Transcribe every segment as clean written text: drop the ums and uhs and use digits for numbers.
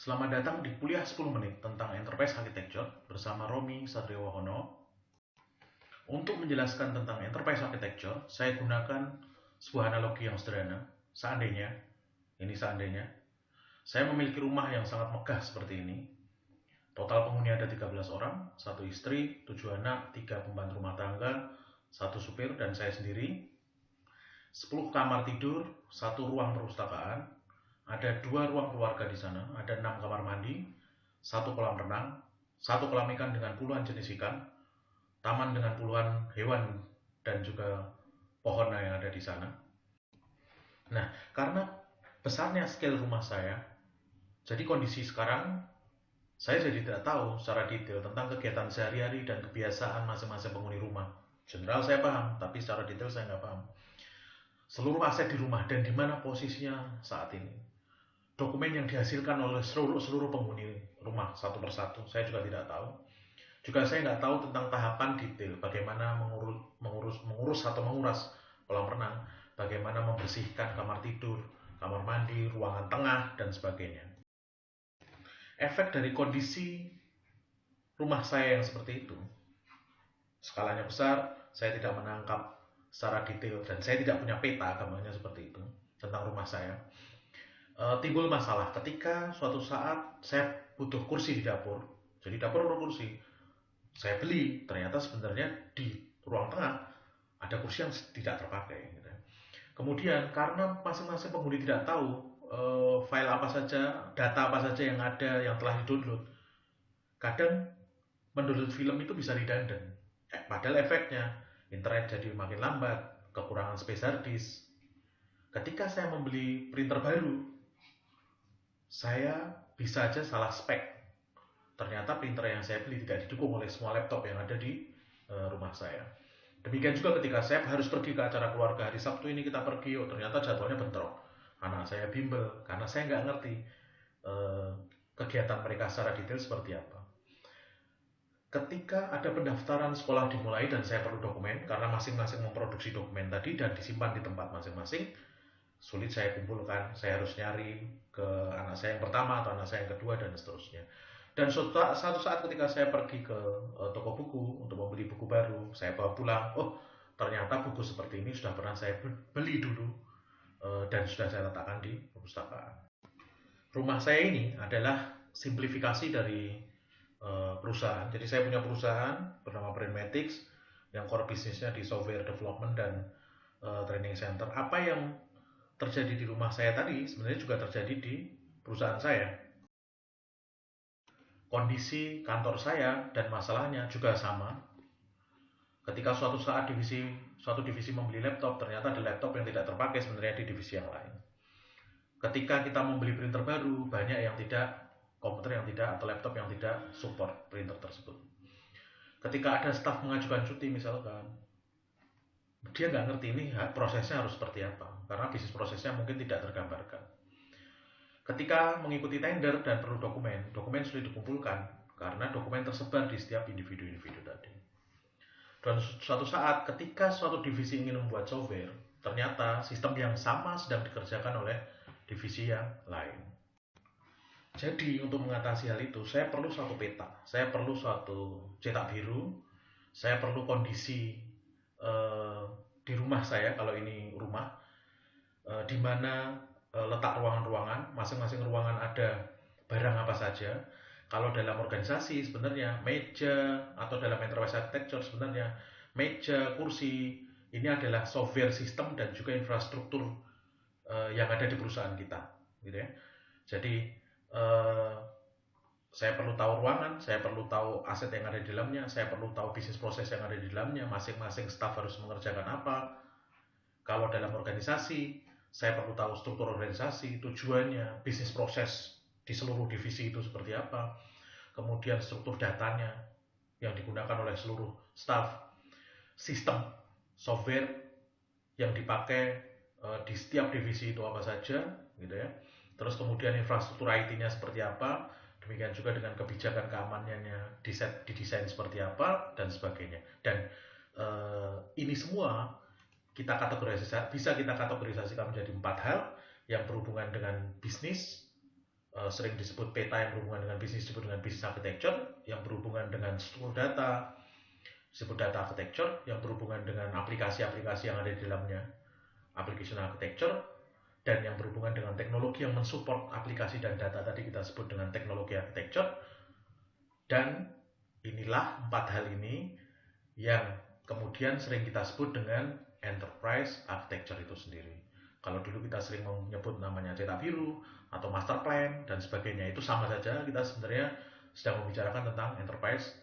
Selamat datang di kuliah 10 menit tentang Enterprise Architecture bersama Romi Satriwahono. Untuk menjelaskan tentang Enterprise Architecture, saya gunakan sebuah analogi yang sederhana. Seandainya, saya memiliki rumah yang sangat megah seperti ini. Total penghuni ada 13 orang, 1 istri, 7 anak, 3 pembantu rumah tangga, 1 supir, dan saya sendiri. 10 kamar tidur, 1 ruang perpustakaan, ada 2 ruang keluarga di sana, ada 6 kamar mandi, 1 kolam renang, 1 kolam ikan dengan puluhan jenis ikan, taman dengan puluhan hewan dan juga pohon yang ada di sana. Nah, karena besarnya scale rumah saya, jadi kondisi sekarang saya jadi tidak tahu secara detail tentang kegiatan sehari-hari dan kebiasaan masing-masing penghuni rumah. General saya paham, tapi secara detail saya nggak paham. Seluruh aset di rumah dan di mana posisinya saat ini. Dokumen yang dihasilkan oleh seluruh penghuni rumah satu persatu, saya juga tidak tahu. Juga saya nggak tahu tentang tahapan detail, bagaimana mengurus atau menguras kolam renang, bagaimana membersihkan kamar tidur, kamar mandi, ruangan tengah, dan sebagainya. Efek dari kondisi rumah saya yang seperti itu, skalanya besar, saya tidak menangkap secara detail, dan saya tidak punya peta gambarnya seperti itu tentang rumah saya. Timbul masalah ketika suatu saat saya butuh kursi di dapur. Jadi dapur perlu kursi, saya beli, ternyata sebenarnya di ruang tengah ada kursi yang tidak terpakai gitu. Kemudian karena masing-masing penghuni tidak tahu file apa saja, data apa saja yang ada yang telah di-download, kadang mendownload film itu bisa redundant. Padahal efeknya internet jadi makin lambat, kekurangan space hard disk. Ketika saya membeli printer baru, saya bisa aja salah spek. Ternyata printer yang saya beli tidak didukung oleh semua laptop yang ada di rumah saya. Demikian juga ketika saya harus pergi ke acara keluarga hari Sabtu ini, kita pergi, oh ternyata jadwalnya bentrok. Anak saya bimbel karena saya nggak ngerti kegiatan mereka secara detail seperti apa. Ketika ada pendaftaran sekolah dimulai dan saya perlu dokumen, karena masing-masing memproduksi dokumen tadi dan disimpan di tempat masing-masing, sulit saya kumpulkan. Saya harus nyari ke anak saya yang pertama atau anak saya yang kedua dan seterusnya. Dan satu saat ketika saya pergi ke toko buku untuk membeli buku baru, saya bawa pulang, oh ternyata buku seperti ini sudah pernah saya beli dulu dan sudah saya letakkan di perpustakaan. Rumah saya ini adalah simplifikasi dari perusahaan. Jadi saya punya perusahaan bernama Brainmatics yang core bisnisnya di software development dan training center. Apa yang terjadi di rumah saya tadi sebenarnya juga terjadi di perusahaan saya. Kondisi kantor saya dan masalahnya juga sama. Ketika suatu divisi membeli laptop, ternyata ada laptop yang tidak terpakai sebenarnya di divisi yang lain. Ketika kita membeli printer baru, banyak yang tidak, komputer yang tidak, atau laptop yang tidak support printer tersebut. Ketika ada staf mengajukan cuti misalkan, dia nggak ngerti ini prosesnya harus seperti apa, karena bisnis prosesnya mungkin tidak tergambarkan. Ketika mengikuti tender dan perlu dokumen, dokumen sulit dikumpulkan karena dokumen tersebar di setiap individu-individu tadi. Dan suatu saat ketika suatu divisi ingin membuat software, ternyata sistem yang sama sedang dikerjakan oleh divisi yang lain. Jadi untuk mengatasi hal itu, saya perlu suatu peta, saya perlu suatu cetak biru, saya perlu kondisi di rumah saya kalau ini rumah, di mana letak ruangan-ruangan, masing-masing ruangan ada barang apa saja. Kalau dalam organisasi sebenarnya meja atau dalam enterprise architecture sebenarnya meja, kursi ini adalah software sistem dan juga infrastruktur yang ada di perusahaan kita, gitu ya. Jadi eh, saya perlu tahu ruangan, saya perlu tahu aset yang ada di dalamnya, saya perlu tahu bisnis proses yang ada di dalamnya, masing-masing staff harus mengerjakan apa. Kalau dalam organisasi, saya perlu tahu struktur organisasi, tujuannya, bisnis proses di seluruh divisi itu seperti apa, kemudian struktur datanya yang digunakan oleh seluruh staff, sistem software yang dipakai di setiap divisi itu apa saja, gitu ya. Terus kemudian infrastruktur IT-nya seperti apa, demikian juga dengan kebijakan keamanannya didesain seperti apa dan sebagainya. Dan ini semua bisa kita kategorisasikan menjadi 4 hal yang berhubungan dengan bisnis, sering disebut peta yang berhubungan dengan bisnis disebut dengan business architecture, yang berhubungan dengan struktur data disebut data architecture, yang berhubungan dengan aplikasi-aplikasi yang ada di dalamnya application architecture, dan yang berhubungan dengan teknologi yang mensupport aplikasi dan data tadi kita sebut dengan teknologi architecture. Dan inilah 4 hal ini yang kemudian sering kita sebut dengan enterprise architecture itu sendiri. Kalau dulu kita sering menyebut namanya cetak biru atau master plan dan sebagainya, itu sama saja, kita sebenarnya sedang membicarakan tentang enterprise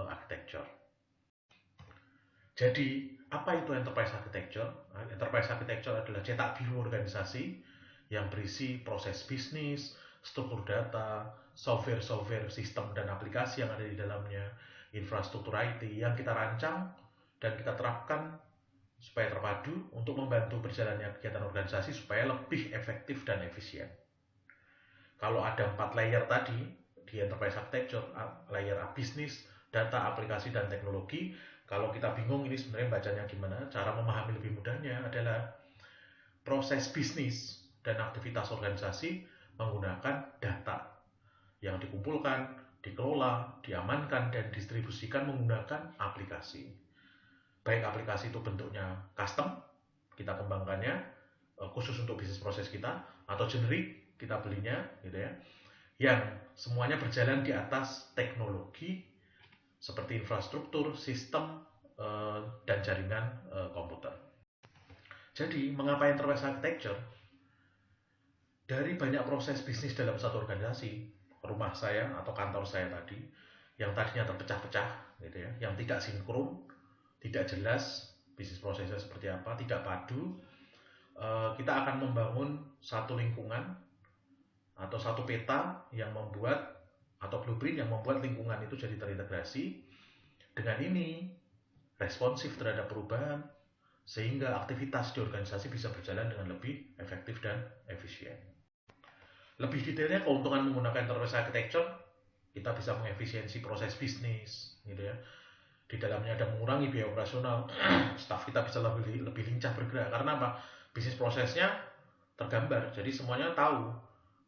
architecture. Jadi, apa itu enterprise architecture? Enterprise architecture adalah cetak biru organisasi yang berisi proses bisnis, struktur data, software-software, sistem dan aplikasi yang ada di dalamnya, infrastruktur IT yang kita rancang dan kita terapkan supaya terpadu untuk membantu berjalannya kegiatan organisasi supaya lebih efektif dan efisien. Kalau ada 4 layer tadi di enterprise architecture, layer bisnis, data, aplikasi, dan teknologi, kalau kita bingung ini sebenarnya bacanya gimana, cara memahami lebih mudahnya adalah proses bisnis dan aktivitas organisasi menggunakan data yang dikumpulkan, dikelola, diamankan, dan distribusikan menggunakan aplikasi. Baik aplikasi itu bentuknya custom, kita kembangkannya khusus untuk bisnis proses kita, atau generik, kita belinya gitu ya, yang semuanya berjalan di atas teknologi seperti infrastruktur, sistem, dan jaringan komputer. Jadi, mengapa enterprise architecture? Dari banyak proses bisnis dalam satu organisasi, rumah saya atau kantor saya tadi, yang tadinya terpecah-pecah, gitu ya, yang tidak sinkron, tidak jelas bisnis prosesnya seperti apa, tidak padu, kita akan membangun satu lingkungan atau satu peta yang membuat atau blueprint yang membuat lingkungan itu jadi terintegrasi. Dengan ini responsif terhadap perubahan sehingga aktivitas di organisasi bisa berjalan dengan lebih efektif dan efisien. Lebih detailnya, keuntungan menggunakan enterprise architecture, kita bisa mengefisiensi proses bisnis gitu ya. Di dalamnya ada mengurangi biaya operasional, staf kita bisa lebih lincah bergerak karena apa? Bisnis prosesnya tergambar, jadi semuanya tahu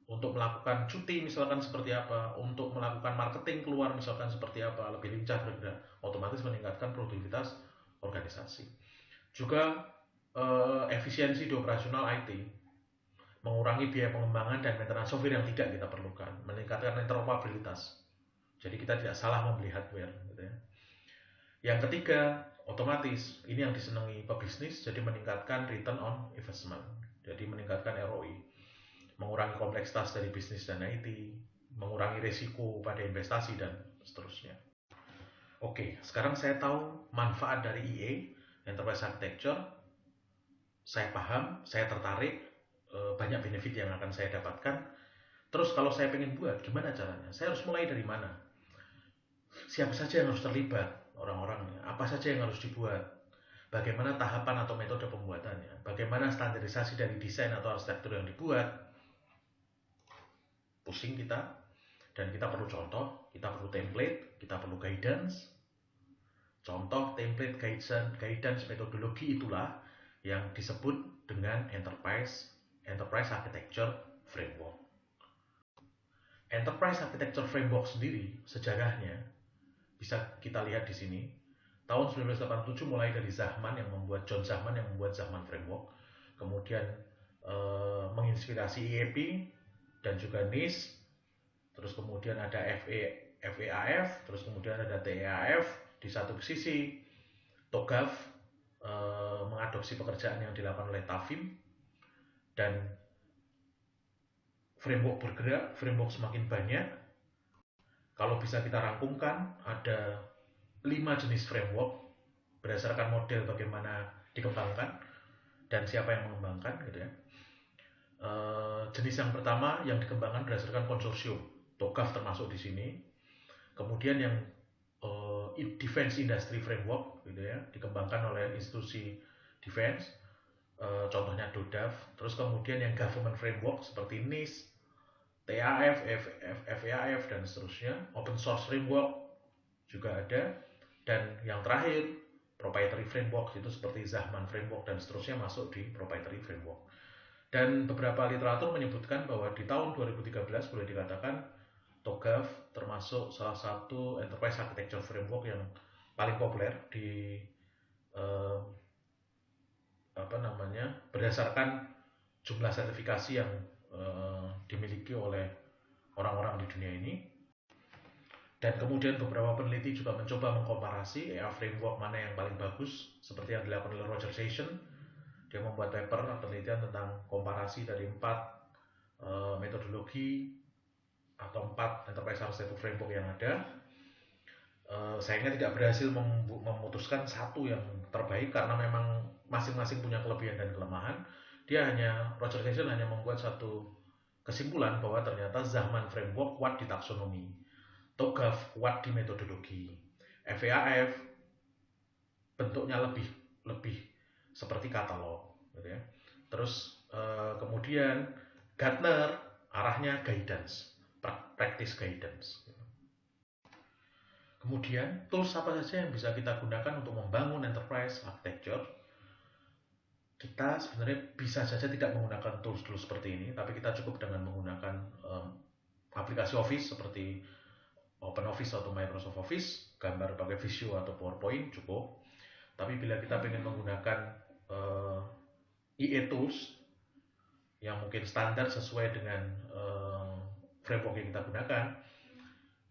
untuk melakukan cuti misalkan seperti apa, untuk melakukan marketing keluar misalkan seperti apa, lebih lincah bergerak, otomatis meningkatkan produktivitas organisasi. Juga efisiensi di operasional IT, mengurangi biaya pengembangan dan maintenance software yang tidak kita perlukan, meningkatkan interoperabilitas. Jadi kita tidak salah membeli hardware gitu ya. Yang ketiga, otomatis ini yang disenangi pebisnis, jadi meningkatkan return on investment, jadi meningkatkan ROI, mengurangi kompleksitas dari bisnis dan IT, mengurangi risiko pada investasi dan seterusnya. Oke, sekarang saya tahu manfaat dari EA, Enterprise Architecture. Saya paham, saya tertarik, banyak benefit yang akan saya dapatkan. Terus kalau saya pengen buat, gimana caranya? Saya harus mulai dari mana? Siapa saja yang harus terlibat? Orang-orangnya, apa saja yang harus dibuat, bagaimana tahapan atau metode pembuatannya, bagaimana standarisasi dari desain atau arsitektur yang dibuat. Pusing kita, dan kita perlu contoh, kita perlu template, kita perlu guidance. Contoh, template, guidance, metodologi itulah yang disebut dengan enterprise architecture framework. Enterprise architecture framework sendiri sejarahnya bisa kita lihat di sini. Tahun 1987 mulai dari John Zahman yang membuat Zahman Framework, kemudian menginspirasi IEP dan juga NIST, terus kemudian ada FEAF, terus kemudian ada TEAF. Di satu sisi TOGAF mengadopsi pekerjaan yang dilakukan oleh TAFIM, dan framework bergerak, framework semakin banyak. Kalau bisa kita rangkumkan, ada 5 jenis framework berdasarkan model bagaimana dikembangkan dan siapa yang mengembangkan gitu ya. Jenis yang pertama yang dikembangkan berdasarkan konsorsium, TOGAF termasuk di sini. Kemudian yang Defense Industry Framework gitu ya, dikembangkan oleh institusi defense, contohnya DODAF. Terus kemudian yang Government Framework seperti NIST, TAF, FEAF, dan seterusnya. Open Source Framework juga ada. Dan yang terakhir, Proprietary Framework, itu seperti Zahman Framework dan seterusnya masuk di Proprietary Framework. Dan beberapa literatur menyebutkan bahwa di tahun 2013 boleh dikatakan TOGAF termasuk salah satu enterprise architecture framework yang paling populer di eh, berdasarkan jumlah sertifikasi yang dimiliki oleh orang-orang di dunia ini. Dan kemudian beberapa peneliti juga mencoba mengkomparasi EA framework mana yang paling bagus, seperti yang dilakukan oleh Roger Session. Dia membuat paper penelitian tentang komparasi dari 4 metodologi atau 4 enterprise architecture framework yang ada. Sayangnya tidak berhasil memutuskan satu yang terbaik karena memang masing-masing punya kelebihan dan kelemahan. Roger Session hanya membuat satu kesimpulan bahwa ternyata Zahman framework kuat di taksonomi, TOGAF kuat di metodologi, FAAF bentuknya lebih seperti katalog, gitu ya. Terus kemudian Gartner arahnya guidance, practice guidance. Kemudian tools apa saja yang bisa kita gunakan untuk membangun enterprise architecture? Kita sebenarnya bisa saja tidak menggunakan tools seperti ini, tapi kita cukup dengan menggunakan aplikasi Office seperti OpenOffice atau Microsoft Office, gambar pakai Visio atau PowerPoint cukup. Tapi bila kita ingin menggunakan EA tools yang mungkin standar sesuai dengan framework yang kita gunakan,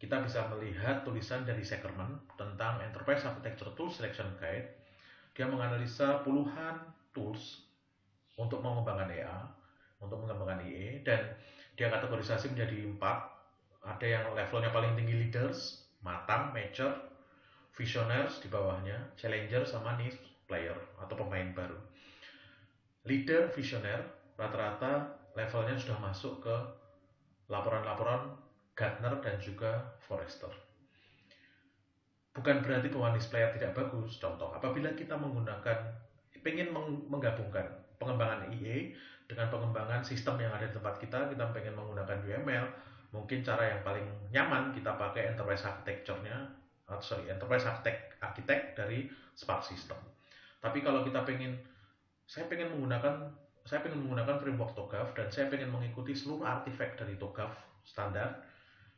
kita bisa melihat tulisan dari Seckerman tentang Enterprise Architecture Tools Selection Guide. Dia menganalisa puluhan tools untuk mengembangkan EA, untuk mengembangkan IE, dan dia kategorisasi menjadi 4. Ada yang levelnya paling tinggi leaders, matang, mature, visionaries di bawahnya, challenger, sama niche player atau pemain baru. Leader, visioner, rata-rata levelnya sudah masuk ke laporan-laporan Gartner dan juga Forrester. Bukan berarti bahwa niche player tidak bagus. Contoh, apabila kita ingin menggabungkan pengembangan IE dengan pengembangan sistem yang ada di tempat kita pengen menggunakan UML, mungkin cara yang paling nyaman kita pakai enterprise architect dari Spark System. Tapi kalau saya pengen menggunakan framework TOGAF dan saya pengen mengikuti seluruh artifact dari TOGAF standar,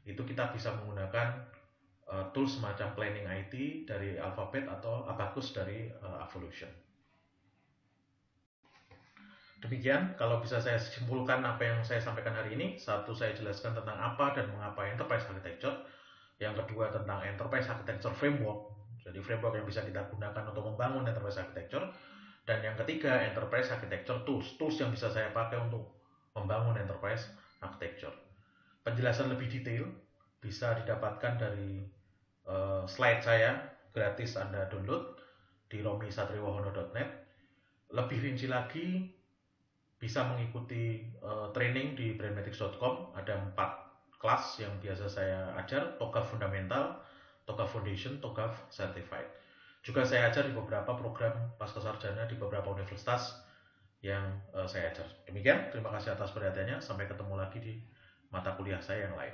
itu kita bisa menggunakan tools semacam Planning IT dari Alphabet atau Abacus dari Evolution. Demikian, kalau bisa saya simpulkan apa yang saya sampaikan hari ini. Satu, saya jelaskan tentang apa dan mengapa Enterprise Architecture. Yang kedua, tentang Enterprise Architecture Framework. Jadi framework yang bisa kita gunakan untuk membangun Enterprise Architecture. Dan yang ketiga, Enterprise Architecture Tools. Tools yang bisa saya pakai untuk membangun Enterprise Architecture. Penjelasan lebih detail bisa didapatkan dari slide saya, gratis Anda download di romisatriwahono.net. Lebih rinci lagi, bisa mengikuti training di brandmatics.com. Ada 4 kelas yang biasa saya ajar: TOGAF Fundamental, TOGAF Foundation, TOGAF Certified. Juga saya ajar di beberapa program pascasarjana di beberapa universitas yang saya ajar. Demikian, terima kasih atas perhatiannya. Sampai ketemu lagi di mata kuliah saya yang lain.